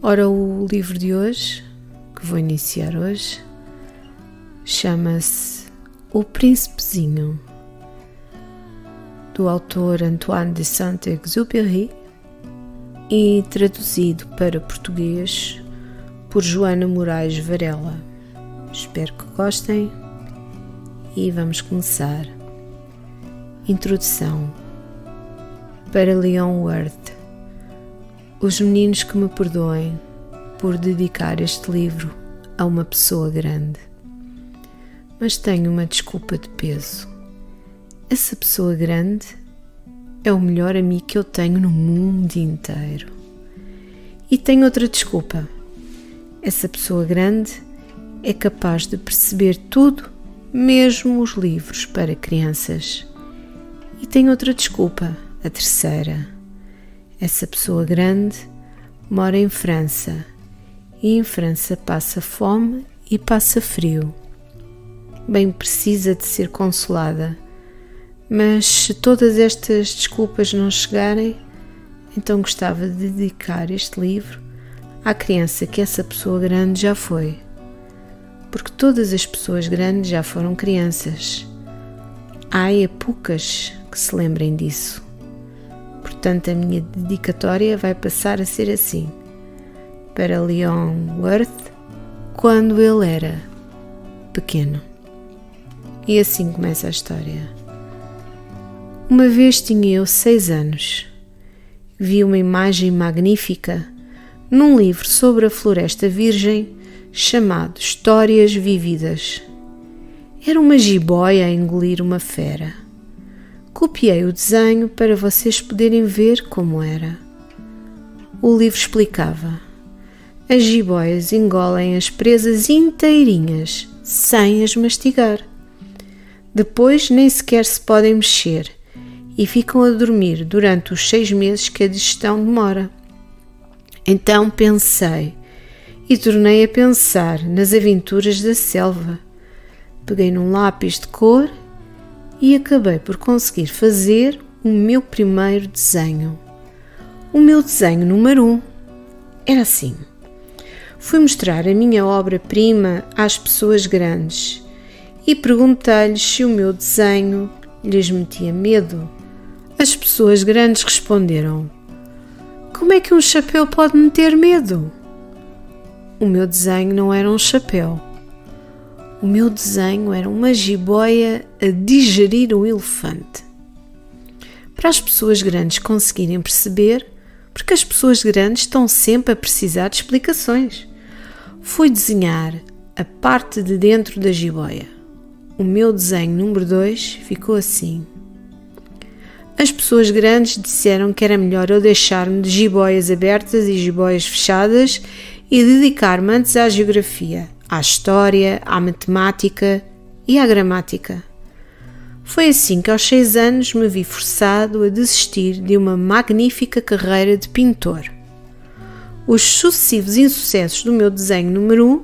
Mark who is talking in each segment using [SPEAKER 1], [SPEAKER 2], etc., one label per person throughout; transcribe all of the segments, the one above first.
[SPEAKER 1] Ora, o livro de hoje, que vou iniciar hoje, chama-se O Príncipezinho, do autor Antoine de Saint-Exupéry e traduzido para português por Joana Moraes Varela. Espero que gostem e vamos começar. Introdução. Para Leon Worth. Os meninos que me perdoem por dedicar este livro a uma pessoa grande. Mas tenho uma desculpa de peso. Essa pessoa grande é o melhor amigo que eu tenho no mundo inteiro. E tenho outra desculpa. Essa pessoa grande é capaz de perceber tudo, mesmo os livros para crianças. E tenho outra desculpa, a terceira. Essa pessoa grande mora em França e em França passa fome e passa frio. Bem precisa de ser consolada, mas se todas estas desculpas não chegarem, então gostava de dedicar este livro à criança que essa pessoa grande já foi. Porque todas as pessoas grandes já foram crianças. Há poucas que se lembrem disso. Portanto, a minha dedicatória vai passar a ser assim. Para Leon Worth, quando ele era pequeno. E assim começa a história. Uma vez tinha eu 6 anos. Vi uma imagem magnífica num livro sobre a Floresta Virgem chamado Histórias Vívidas. Era uma jiboia a engolir uma fera. Copiei o desenho para vocês poderem ver como era. O livro explicava: as jiboias engolem as presas inteirinhas, sem as mastigar. Depois nem sequer se podem mexer e ficam a dormir durante os 6 meses que a digestão demora. Então pensei e tornei a pensar nas aventuras da selva. Peguei num lápis de cor e acabei por conseguir fazer o meu primeiro desenho. O meu desenho número 1 era assim. Fui mostrar a minha obra-prima às pessoas grandes e perguntei-lhes se o meu desenho lhes metia medo. As pessoas grandes responderam: como é que um chapéu pode meter medo? O meu desenho não era um chapéu. O meu desenho era uma jiboia a digerir um elefante. Para as pessoas grandes conseguirem perceber, porque as pessoas grandes estão sempre a precisar de explicações, fui desenhar a parte de dentro da jiboia. O meu desenho número 2 ficou assim. As pessoas grandes disseram que era melhor eu deixar-me de jiboias abertas e jiboias fechadas e dedicar-me antes à geografia, à história, à matemática e à gramática. Foi assim que aos 6 anos me vi forçado a desistir de uma magnífica carreira de pintor. Os sucessivos insucessos do meu desenho número 1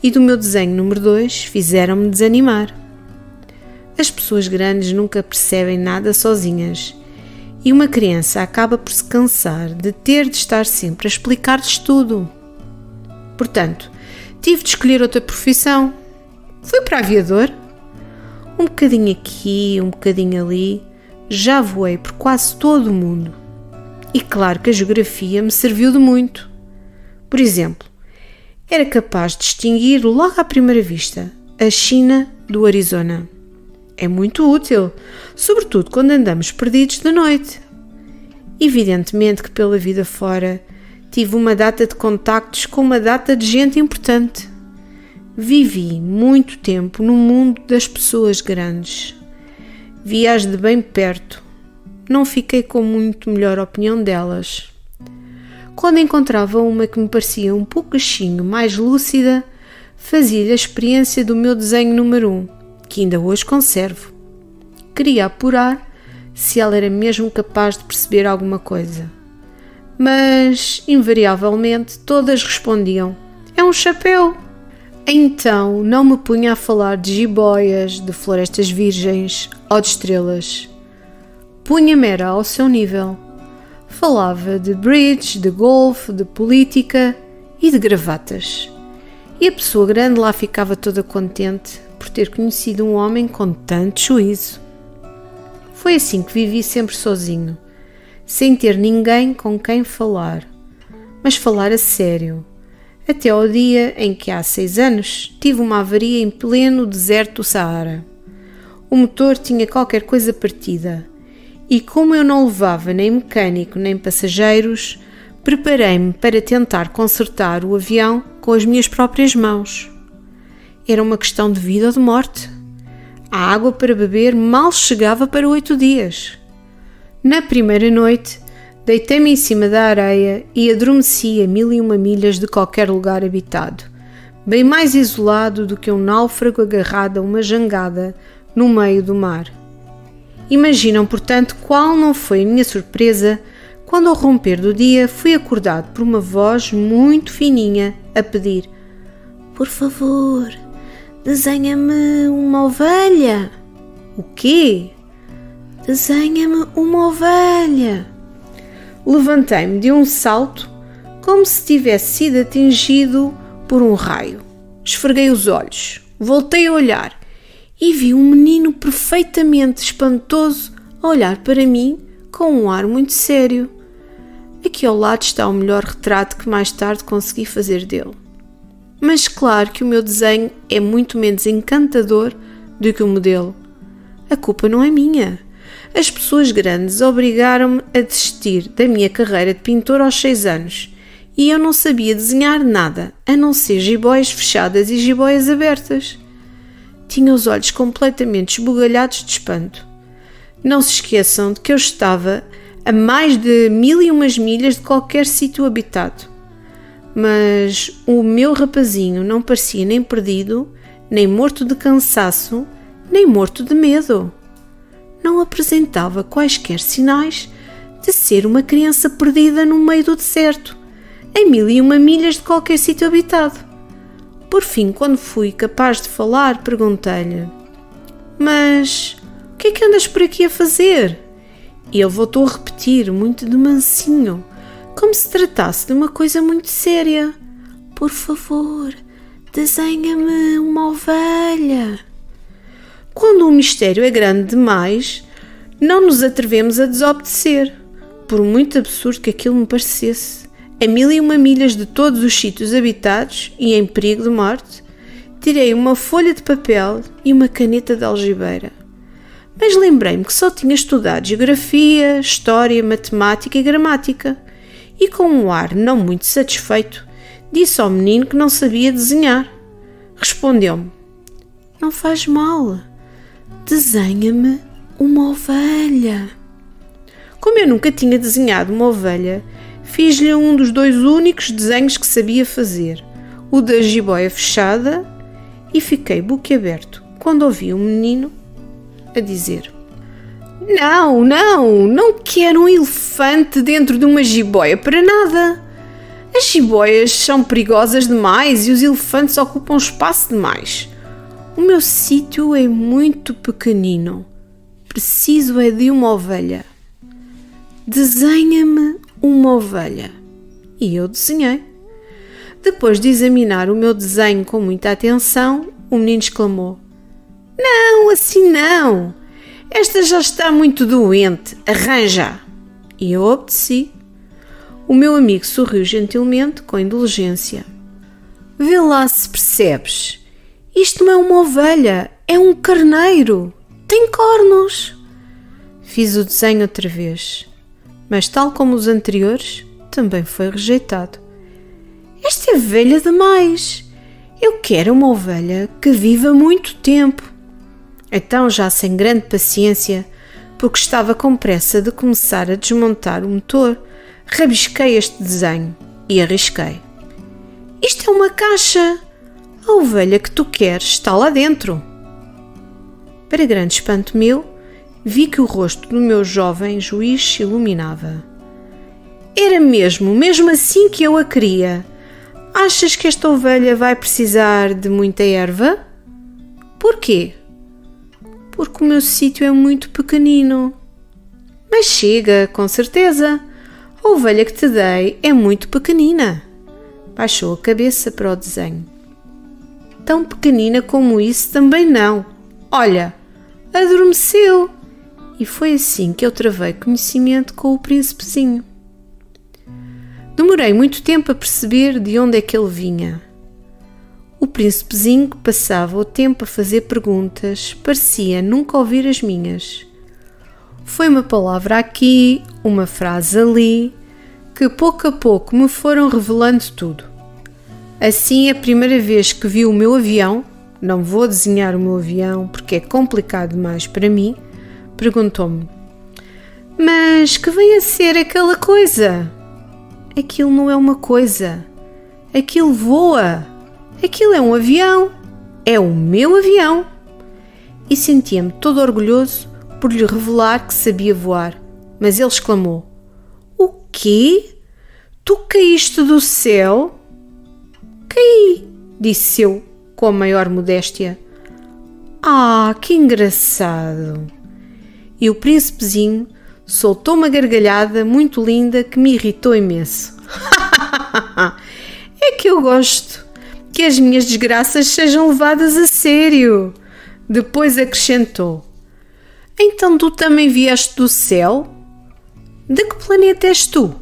[SPEAKER 1] e do meu desenho número 2 fizeram-me desanimar. As pessoas grandes nunca percebem nada sozinhas e uma criança acaba por se cansar de ter de estar sempre a explicar-lhes tudo. Portanto, tive de escolher outra profissão. Fui para aviador. Um bocadinho aqui, um bocadinho ali, já voei por quase todo o mundo. E claro que a geografia me serviu de muito. Por exemplo, era capaz de distinguir logo à primeira vista a China do Arizona. É muito útil, sobretudo quando andamos perdidos de noite. Evidentemente que pela vida fora tive uma data de contactos com uma data de gente importante. Vivi muito tempo no mundo das pessoas grandes. Vi-as de bem perto. Não fiquei com muito melhor opinião delas. Quando encontrava uma que me parecia um pouquinho mais lúcida, fazia-lhe a experiência do meu desenho número 1, que ainda hoje conservo. Queria apurar se ela era mesmo capaz de perceber alguma coisa. Mas, invariavelmente, todas respondiam: é um chapéu. Então não me punha a falar de jiboias, de florestas virgens ou de estrelas. Punha-me ao seu nível. Falava de bridge, de golfe, de política e de gravatas. E a pessoa grande lá ficava toda contente por ter conhecido um homem com tanto juízo. Foi assim que vivi sempre sozinho, sem ter ninguém com quem falar, mas falar a sério, até ao dia em que há 6 anos tive uma avaria em pleno deserto do Saara. O motor tinha qualquer coisa partida e, como eu não levava nem mecânico nem passageiros, preparei-me para tentar consertar o avião com as minhas próprias mãos. Era uma questão de vida ou de morte. A água para beber mal chegava para 8 dias. Na primeira noite, deitei-me em cima da areia e adormeci a 1001 milhas de qualquer lugar habitado, bem mais isolado do que um náufrago agarrado a uma jangada no meio do mar. Imaginam, portanto, qual não foi a minha surpresa quando, ao romper do dia, fui acordado por uma voz muito fininha a pedir: "Por favor, desenha-me uma ovelha." "O quê?" "Desenha-me uma ovelha." Levantei-me de um salto, como se tivesse sido atingido por um raio. Esfreguei os olhos, voltei a olhar e vi um menino perfeitamente espantoso a olhar para mim com um ar muito sério. Aqui ao lado está o melhor retrato que mais tarde consegui fazer dele. Mas claro que o meu desenho é muito menos encantador do que o modelo. A culpa não é minha. As pessoas grandes obrigaram-me a desistir da minha carreira de pintor aos 6 anos e eu não sabia desenhar nada, a não ser jiboias fechadas e jiboias abertas. Tinha os olhos completamente esbugalhados de espanto. Não se esqueçam de que eu estava a mais de 1001 milhas de qualquer sítio habitado. Mas o meu rapazinho não parecia nem perdido, nem morto de cansaço, nem morto de medo. Não apresentava quaisquer sinais de ser uma criança perdida no meio do deserto, em 1001 milhas de qualquer sítio habitado. Por fim, quando fui capaz de falar, perguntei-lhe: "Mas o que é que andas por aqui a fazer?" E ele voltou a repetir, muito de mansinho, como se tratasse de uma coisa muito séria: "Por favor, desenha-me uma ovelha." Quando o mistério é grande demais, não nos atrevemos a desobedecer, por muito absurdo que aquilo me parecesse. A 1001 milhas de todos os sítios habitados e em perigo de morte, tirei uma folha de papel e uma caneta de algibeira. Mas lembrei-me que só tinha estudado geografia, história, matemática e gramática, e com um ar não muito satisfeito, disse ao menino que não sabia desenhar. Respondeu-me: "Não faz mal, desenha-me uma ovelha." Como eu nunca tinha desenhado uma ovelha, fiz-lhe um dos 2 únicos desenhos que sabia fazer, o da jiboia fechada, e fiquei boquiaberto quando ouvi o menino a dizer: Não quero um elefante dentro de uma jiboia para nada. As jiboias são perigosas demais e os elefantes ocupam espaço demais. O meu sítio é muito pequenino. Preciso é de uma ovelha. Desenha-me uma ovelha." E eu desenhei. Depois de examinar o meu desenho com muita atenção, o menino exclamou: "Não, assim não. Esta já está muito doente. Arranja." E eu obedeci. O meu amigo sorriu gentilmente, com indulgência. "Vê lá se percebes. Isto não é uma ovelha, é um carneiro. Tem cornos." Fiz o desenho outra vez, mas tal como os anteriores, também foi rejeitado. "Esta é velha demais. Eu quero uma ovelha que viva muito tempo." Então, já sem grande paciência, porque estava com pressa de começar a desmontar o motor, rabisquei este desenho e arrisquei. "Isto é uma caixa. A ovelha que tu queres está lá dentro." Para grande espanto meu, vi que o rosto do meu jovem juiz se iluminava. "Era mesmo assim que eu a queria. Achas que esta ovelha vai precisar de muita erva?" "Porquê?" "Porque o meu sítio é muito pequenino." "Mas chega, com certeza. A ovelha que te dei é muito pequenina." baixou a cabeça para o desenho. Tão pequenina como isso também não. Olha, adormeceu. E foi assim que eu travei conhecimento com o príncipezinho. Demorei muito tempo a perceber de onde é que ele vinha. O príncipezinho, que passava o tempo a fazer perguntas, parecia nunca ouvir as minhas. Foi uma palavra aqui, uma frase ali, que pouco a pouco me foram revelando tudo. Assim, a primeira vez que vi o meu avião, não vou desenhar o meu avião porque é complicado demais para mim, perguntou-me: mas que vem a ser aquela coisa? Aquilo não é uma coisa, aquilo voa, aquilo é um avião, é o meu avião. E sentia-me todo orgulhoso por lhe revelar que sabia voar, mas ele exclamou: o quê? Tu caíste do céu? Caí, disse eu com a maior modéstia. Ah, que engraçado! E o príncipezinho soltou uma gargalhada muito linda que me irritou imenso. É que eu gosto que as minhas desgraças sejam levadas a sério. Depois acrescentou: então tu também vieste do céu? De que planeta és tu?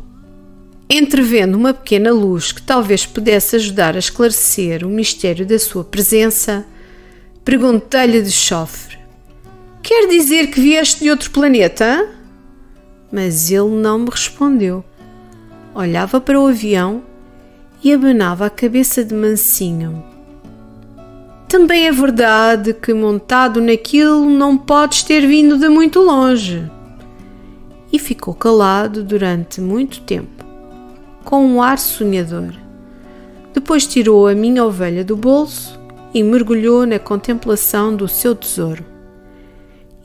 [SPEAKER 1] Entrevendo uma pequena luz que talvez pudesse ajudar a esclarecer o mistério da sua presença, perguntei-lhe de chofre: quer dizer que vieste de outro planeta? Mas ele não me respondeu. Olhava para o avião e abanava a cabeça de mansinho. Também é verdade que montado naquilo não podes ter vindo de muito longe. E ficou calado durante muito tempo, com um ar sonhador. Depois tirou a minha ovelha do bolso e mergulhou na contemplação do seu tesouro.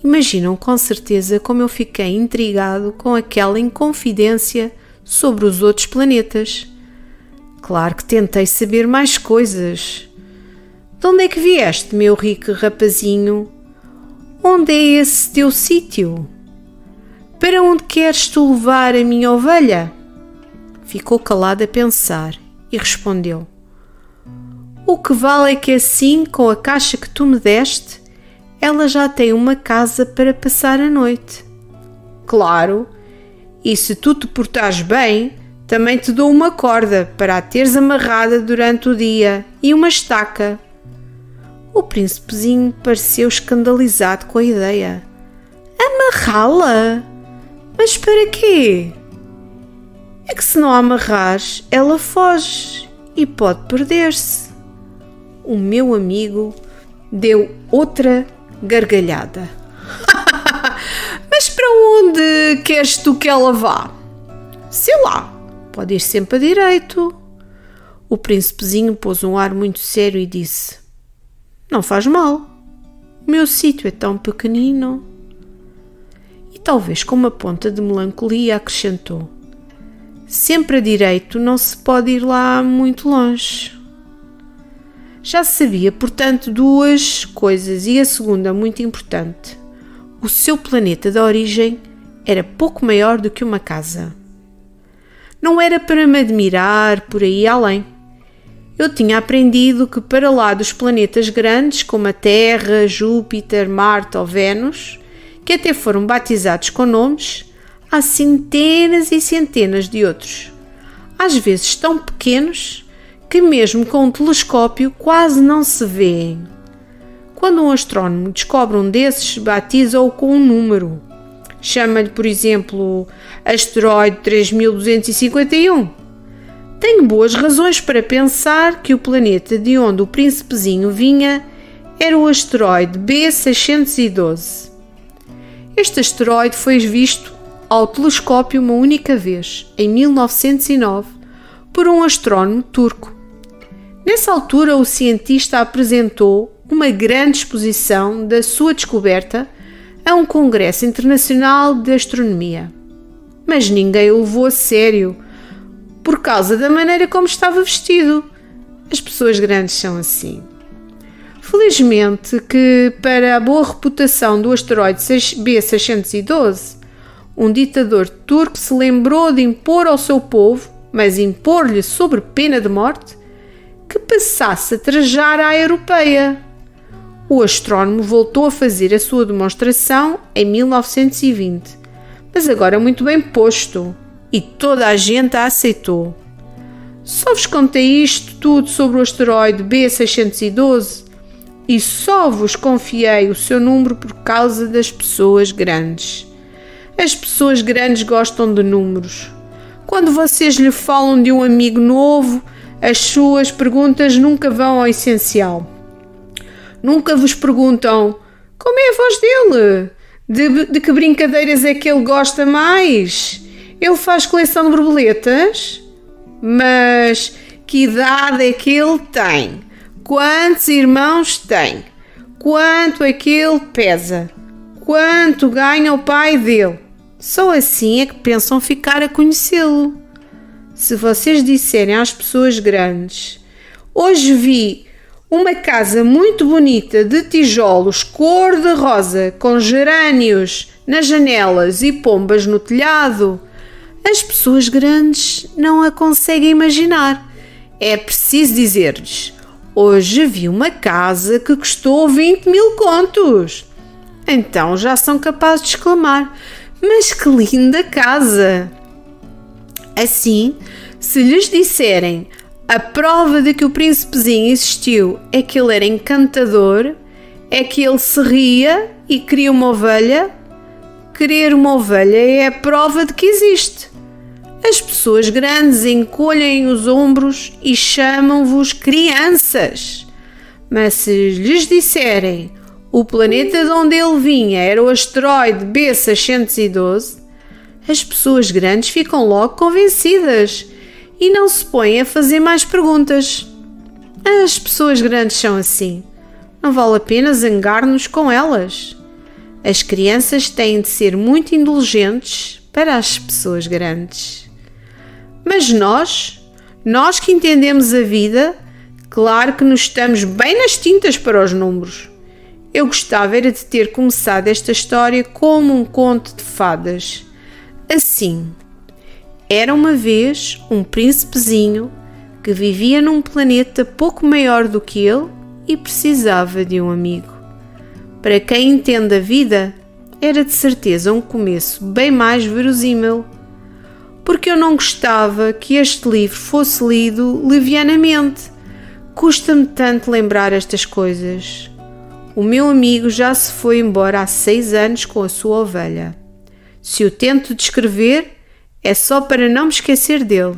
[SPEAKER 1] Imaginam com certeza como eu fiquei intrigado com aquela inconfidência sobre os outros planetas. Claro que tentei saber mais coisas. De onde é que vieste, meu rico rapazinho? Onde é esse teu sítio? Para onde queres tu levar a minha ovelha? Ficou calado a pensar e respondeu: o que vale é que assim, com a caixa que tu me deste, ela já tem uma casa para passar a noite. Claro, e se tu te portares bem, também te dou uma corda para a teres amarrada durante o dia e uma estaca. O príncipezinho pareceu escandalizado com a ideia. Amarrá-la? Mas para quê? É que se não a amarrares, ela foge e pode perder-se. O meu amigo deu outra gargalhada. Mas para onde queres tu que ela vá? Sei lá, pode ir sempre a direito. O príncipezinho pôs um ar muito sério e disse: não faz mal, o meu sítio é tão pequenino. E talvez com uma ponta de melancolia acrescentou: sempre a direito não se pode ir lá muito longe. Já sabia, portanto, duas coisas, e a segunda, muito importante: o seu planeta de origem era pouco maior do que uma casa. Não era para me admirar por aí além. Eu tinha aprendido que para lá dos planetas grandes, como a Terra, Júpiter, Marte ou Vênus, que até foram batizados com nomes, há centenas e centenas de outros, às vezes tão pequenos que mesmo com um telescópio quase não se vêem. Quando um astrónomo descobre um desses, batiza-o com um número. Chama-lhe, por exemplo, asteroide 3251. Tenho boas razões para pensar que o planeta de onde o príncipezinho vinha era o asteroide B612. Este asteroide foi visto ao telescópio uma única vez, em 1909, por um astrónomo turco. Nessa altura, o cientista apresentou uma grande exposição da sua descoberta a um congresso internacional de astronomia. Mas ninguém o levou a sério, por causa da maneira como estava vestido. As pessoas grandes são assim. Felizmente que, para a boa reputação do asteroide B612, um ditador turco se lembrou de impor ao seu povo, mas impor-lhe sobre pena de morte que passasse a trajar à europeia. O astrónomo voltou a fazer a sua demonstração em 1920, mas agora muito bem posto, e toda a gente a aceitou. Só vos contei isto tudo sobre o asteroide B612 e só vos confiei o seu número por causa das pessoas grandes. As pessoas grandes gostam de números. Quando vocês lhe falam de um amigo novo, as suas perguntas nunca vão ao essencial. Nunca vos perguntam como é a voz dele, de que brincadeiras é que ele gosta mais, ele faz coleção de borboletas, mas que idade é que ele tem, quantos irmãos tem, quanto é que ele pesa, quanto ganha o pai dele. Só assim é que pensam ficar a conhecê-lo. Se vocês disserem às pessoas grandes: hoje vi uma casa muito bonita de tijolos cor-de-rosa com gerânios nas janelas e pombas no telhado, as pessoas grandes não a conseguem imaginar. É preciso dizer-lhes: hoje vi uma casa que custou 20.000 contos. Então já são capazes de exclamar: mas que linda casa! Assim, se lhes disserem: a prova de que o príncipezinho existiu é que ele era encantador, é que ele se ria e queria uma ovelha, querer uma ovelha é a prova de que existe. As pessoas grandes encolhem os ombros e chamam-vos crianças. Mas se lhes disserem: o planeta de onde ele vinha era o asteroide B612, as pessoas grandes ficam logo convencidas e não se põem a fazer mais perguntas. As pessoas grandes são assim. Não vale a pena zangar-nos com elas. As crianças têm de ser muito indulgentes para as pessoas grandes. Mas nós que entendemos a vida, claro que nos estamos bem nas tintas para os números. Eu gostava era de ter começado esta história como um conto de fadas. Assim, era uma vez um príncipezinho que vivia num planeta pouco maior do que ele e precisava de um amigo. Para quem entende a vida, era de certeza um começo bem mais verossímil, porque eu não gostava que este livro fosse lido levianamente. Custa-me tanto lembrar estas coisas. O meu amigo já se foi embora há 6 anos com a sua ovelha. Se o tento descrever, é só para não me esquecer dele.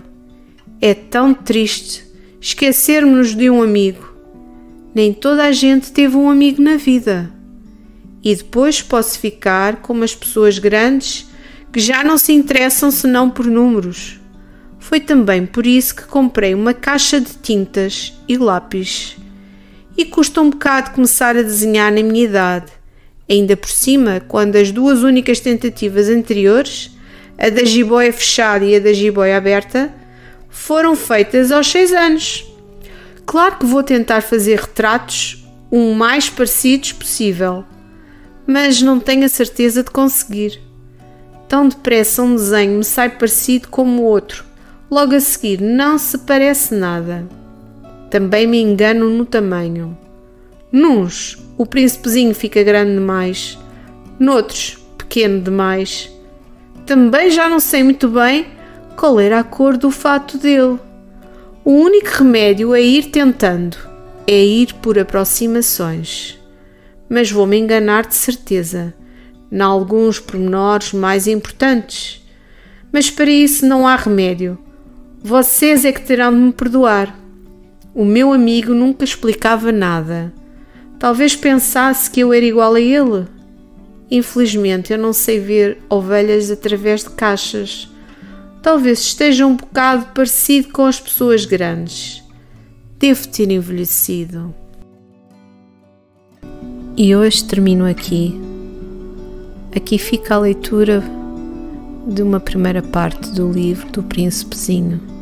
[SPEAKER 1] É tão triste esquecermos-nos de um amigo. Nem toda a gente teve um amigo na vida. E depois posso ficar como as pessoas grandes que já não se interessam senão por números. Foi também por isso que comprei uma caixa de tintas e lápis. E custa um bocado começar a desenhar na minha idade. Ainda por cima, quando as 2 únicas tentativas anteriores, a da jiboia fechada e a da jiboia aberta, foram feitas aos 6 anos. Claro que vou tentar fazer retratos o mais parecidos possível, mas não tenho a certeza de conseguir. Tão depressa um desenho me sai parecido como o outro, logo a seguir não se parece nada. Também me engano no tamanho. Nuns, o príncipezinho fica grande demais, noutros, pequeno demais. Também já não sei muito bem qual era a cor do fato dele. O único remédio é ir tentando, é ir por aproximações. Mas vou-me enganar de certeza, em alguns pormenores mais importantes. Mas para isso não há remédio. Vocês é que terão de me perdoar. O meu amigo nunca explicava nada. Talvez pensasse que eu era igual a ele. Infelizmente eu não sei ver ovelhas através de caixas. Talvez esteja um bocado parecido com as pessoas grandes. Devo ter envelhecido. E hoje termino aqui. Aqui fica a leitura de uma primeira parte do livro do Príncipezinho.